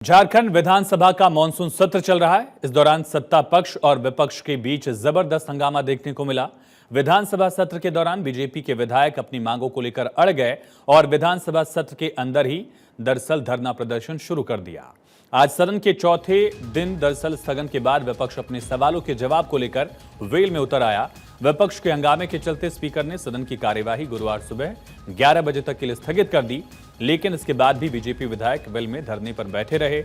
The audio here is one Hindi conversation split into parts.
झारखंड विधानसभा का मॉनसून सत्र चल रहा है। इस दौरान सत्ता पक्ष और विपक्ष के बीच जबरदस्त हंगामा देखने को मिला। विधानसभा सत्र के दौरान बीजेपी के विधायक अपनी मांगों को लेकर अड़ गए और विधानसभा सत्र के अंदर ही दरअसल धरना प्रदर्शन शुरू कर दिया। आज सदन के चौथे दिन दरअसल स्थगन के बाद विपक्ष अपने सवालों के जवाब को लेकर वेल में उतर आया। विपक्ष के हंगामे के चलते स्पीकर ने सदन की कार्यवाही गुरुवार सुबह 11 बजे तक के लिए स्थगित कर दी, लेकिन इसके बाद भी बीजेपी विधायक वेल में धरने पर बैठे रहे।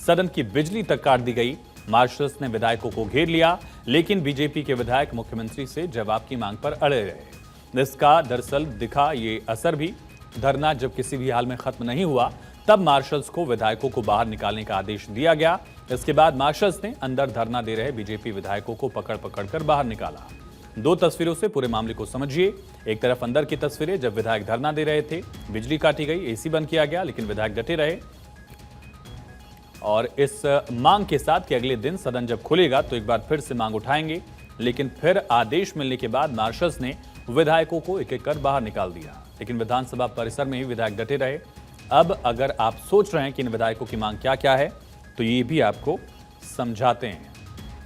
सदन की बिजली तक काट दी गई। मार्शल्स ने विधायकों को घेर लिया, लेकिन बीजेपी के विधायक मुख्यमंत्री से जवाब की मांग पर अड़े रहे। इसका दरअसल दिखा ये असर भी। धरना जब किसी भी हाल में खत्म नहीं हुआ, तब मार्शल्स को विधायकों को बाहर निकालने का आदेश दिया गया। इसके बाद मार्शल्स ने अंदर धरना दे रहे बीजेपी विधायकों को पकड़ कर बाहर निकाला। दो तस्वीरों से पूरे मामले को समझिए। एक तरफ अंदर की तस्वीरें जब विधायक धरना दे रहे थे, बिजली काटी गई, एसी बंद किया गया, लेकिन विधायक डटे रहे और इस मांग के साथ कि अगले दिन सदन जब खुलेगा तो एक बार फिर से मांग उठाएंगे। लेकिन फिर आदेश मिलने के बाद मार्शल्स ने विधायकों को एक एक कर बाहर निकाल दिया, लेकिन विधानसभा परिसर में ही विधायक डटे रहे। अब अगर आप सोच रहे हैं कि इन विधायकों की मांग क्या क्या है, तो ये भी आपको समझाते हैं।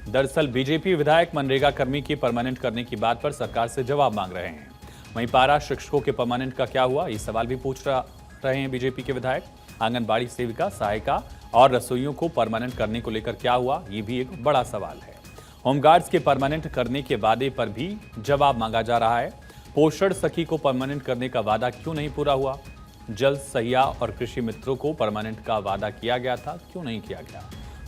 दरअसल बीजेपी विधायक मनरेगा कर्मी की परमानेंट करने की बात पर सरकार से जवाब मांग रहे हैं। वहीं पारा शिक्षकों के परमानेंट का क्या हुआ, ये सवाल भी पूछ रहे हैं बीजेपी के विधायक। आंगनबाड़ी सेविका, सहायिका और रसोइयों को परमानेंट करने को लेकर क्या हुआ, ये भी एक बड़ा सवाल है। होमगार्ड्स के परमानेंट करने के वादे पर भी जवाब मांगा जा रहा है। पोषण सखी को परमानेंट करने का वादा क्यों नहीं पूरा हुआ? जल सहिया और कृषि मित्रों को परमानेंट का वादा किया गया था, क्यों नहीं किया गया?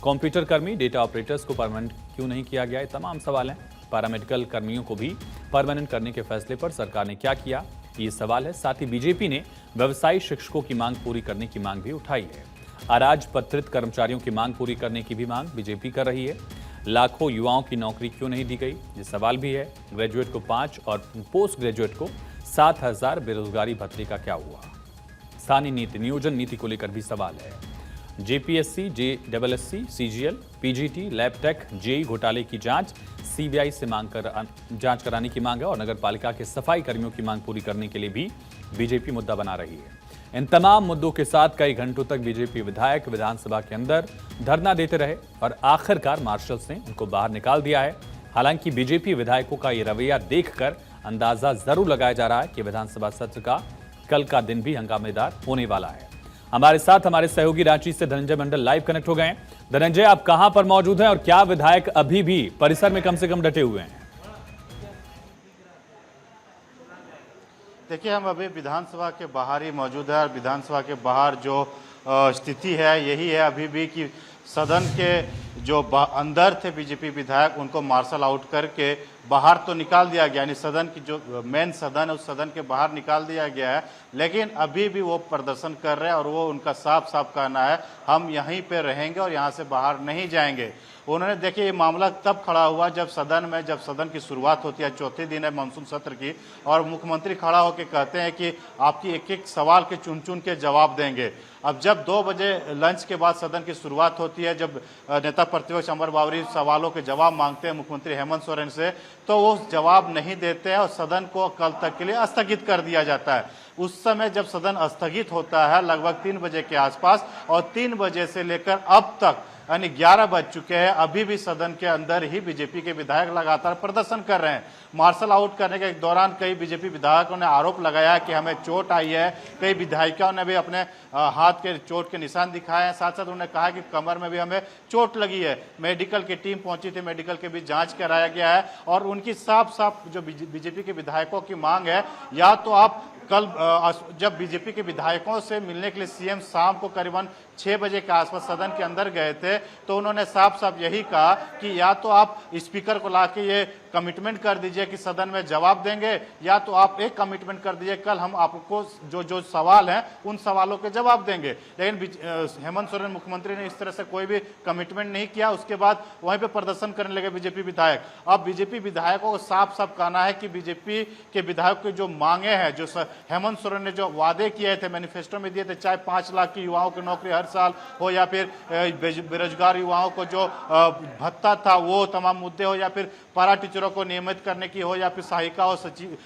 कंप्यूटर कर्मी, डेटा ऑपरेटर्स को परमानेंट क्यों नहीं किया गया? ये तमाम सवाल हैं। पैरामेडिकल कर्मियों को भी परमानेंट करने के फैसले पर सरकार ने क्या किया, ये सवाल है। साथ ही बीजेपी ने व्यवसायी शिक्षकों की मांग पूरी करने की मांग भी उठाई है। अराजपत्रित कर्मचारियों की मांग पूरी करने की भी मांग बीजेपी कर रही है। लाखों युवाओं की नौकरी क्यों नहीं दी गई, ये सवाल भी है। ग्रेजुएट को 5 और पोस्ट ग्रेजुएट को 7,000 बेरोजगारी भत्ते का क्या हुआ? स्थानीय नीति नियोजन नीति को लेकर भी सवाल है। जेपीएससी, जेडब्ल्यूएससी, सीजीएल, पीजीटी, लैबटेक, जेई घोटाले की जांच सीबीआई से जांच कराने की मांग है और नगर पालिका के सफाई कर्मियों की मांग पूरी करने के लिए भी बीजेपी मुद्दा बना रही है। इन तमाम मुद्दों के साथ कई घंटों तक बीजेपी विधायक विधानसभा के अंदर धरना देते रहे और आखिरकार मार्शल्स ने उनको बाहर निकाल दिया है। हालांकि बीजेपी विधायकों का ये रवैया देखकर अंदाजा जरूर लगाया जा रहा है कि विधानसभा सत्र का कल का दिन भी हंगामेदार होने वाला है। हमारे साथ हमारे सहयोगी रांची से धनंजय मंडल लाइव कनेक्ट हो गए हैं। धनंजय, आप कहां पर मौजूद हैं और क्या विधायक अभी भी परिसर में कम से कम डटे हुए हैं? देखिए, हम अभी विधानसभा के बाहर ही मौजूद है और विधानसभा के बाहर जो स्थिति है यही है अभी भी कि सदन के जो अंदर थे बीजेपी विधायक, उनको मार्शल आउट करके बाहर तो निकाल दिया गया, यानी सदन की जो मेन सदन है उस सदन के बाहर निकाल दिया गया है। लेकिन अभी भी वो प्रदर्शन कर रहे हैं और वो उनका साफ साफ कहना है हम यहीं पे रहेंगे और यहाँ से बाहर नहीं जाएंगे। उन्होंने, देखिए, ये मामला तब खड़ा हुआ जब सदन की शुरुआत होती है, चौथे दिन है मानसून सत्र की, और मुख्यमंत्री खड़ा होकर कहते हैं कि आपकी एक एक सवाल के चुन चुन के जवाब देंगे। अब जब 2 बजे लंच के बाद सदन की शुरुआत होती है, जब नेता प्रतिपक्ष अमर बावरी सवालों के जवाब मांगते हैं मुख्यमंत्री हेमंत सोरेन से, तो वो जवाब नहीं देते हैं और सदन को कल तक के लिए स्थगित कर दिया जाता है। उस समय जब सदन स्थगित होता है लगभग 3 बजे के आसपास, और 3 बजे से लेकर अब तक यानी 11 बज चुके हैं, अभी भी सदन के अंदर ही बीजेपी के विधायक लगातार प्रदर्शन कर रहे हैं। मार्शल आउट करने के दौरान कई बीजेपी विधायकों ने आरोप लगाया कि हमें चोट आई है। कई विधायिकाओं ने भी अपने हाथ के चोट के निशान दिखाए हैं। साथ साथ उन्होंने कहा कि कमर में भी हमें चोट लगी है। मेडिकल की टीम पहुंची थी, मेडिकल की भी जांच कराया गया है। और उनकी साफ साफ जो बीजेपी के विधायकों की मांग है, या तो आप कल जब बीजेपी के विधायकों से मिलने के लिए सीएम शाम को करीबन 6 बजे के आसपास सदन के अंदर गए थे, तो उन्होंने साफ साफ यही कहा कि या तो आप स्पीकर को लाके ये कमिटमेंट कर दीजिए कि सदन में जवाब देंगे, या तो आप एक कमिटमेंट कर दीजिए कल हम आपको जो सवाल हैं उन सवालों के जवाब देंगे। लेकिन हेमंत सोरेन मुख्यमंत्री ने इस तरह से कोई भी कमिटमेंट नहीं किया। उसके बाद वहीं पे प्रदर्शन करने लगे बीजेपी विधायक। अब बीजेपी विधायकों को साफ साफ कहना है कि बीजेपी के विधायकों की जो मांगे हैं, जो हेमंत सोरेन ने जो वादे किए थे, मैनिफेस्टो में दिए थे, चाहे 5 लाख की युवाओं की नौकरी हर साल हो, या फिर बेरोजगार युवाओं को जो भत्ता था वो तमाम मुद्दे हो, या फिर पारा टीचरों को नियमित करने की हो, या फिर सहायिका और सचिव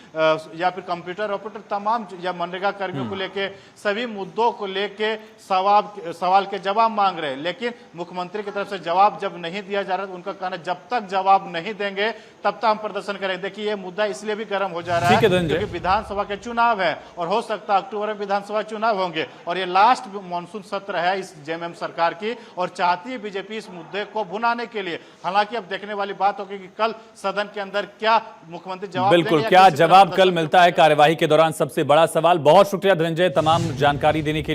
या फिर कंप्यूटर ऑपरेटर, तमाम या मनरेगा कर्मियों को लेके सभी मुद्दों को लेके सवाल के जवाब मांग रहे हैं। लेकिन मुख्यमंत्री की तरफ से जवाब जब नहीं दिया जा रहा है, उनका कहना जब तक जवाब नहीं देंगे तब तक हम प्रदर्शन करेंगे। देखिए ये मुद्दा इसलिए भी गर्म हो जा रहा है क्योंकि विधानसभा के चुनाव है और हो सकता है अक्टूबर में विधानसभा चुनाव होंगे और ये लास्ट मानसून सत्र है इस जेएमएम सरकार की और चाहती है बीजेपी इस मुद्दे को भुनाने के लिए। हालांकि अब देखने वाली बात होगी कि कल सदन के अंदर क्या मुख्यमंत्री जवाब बिल्कुल क्या जवाब कल मिलता है कार्यवाही के दौरान, सबसे बड़ा सवाल। बहुत शुक्रिया धनंजय तमाम जानकारी देने के लिए।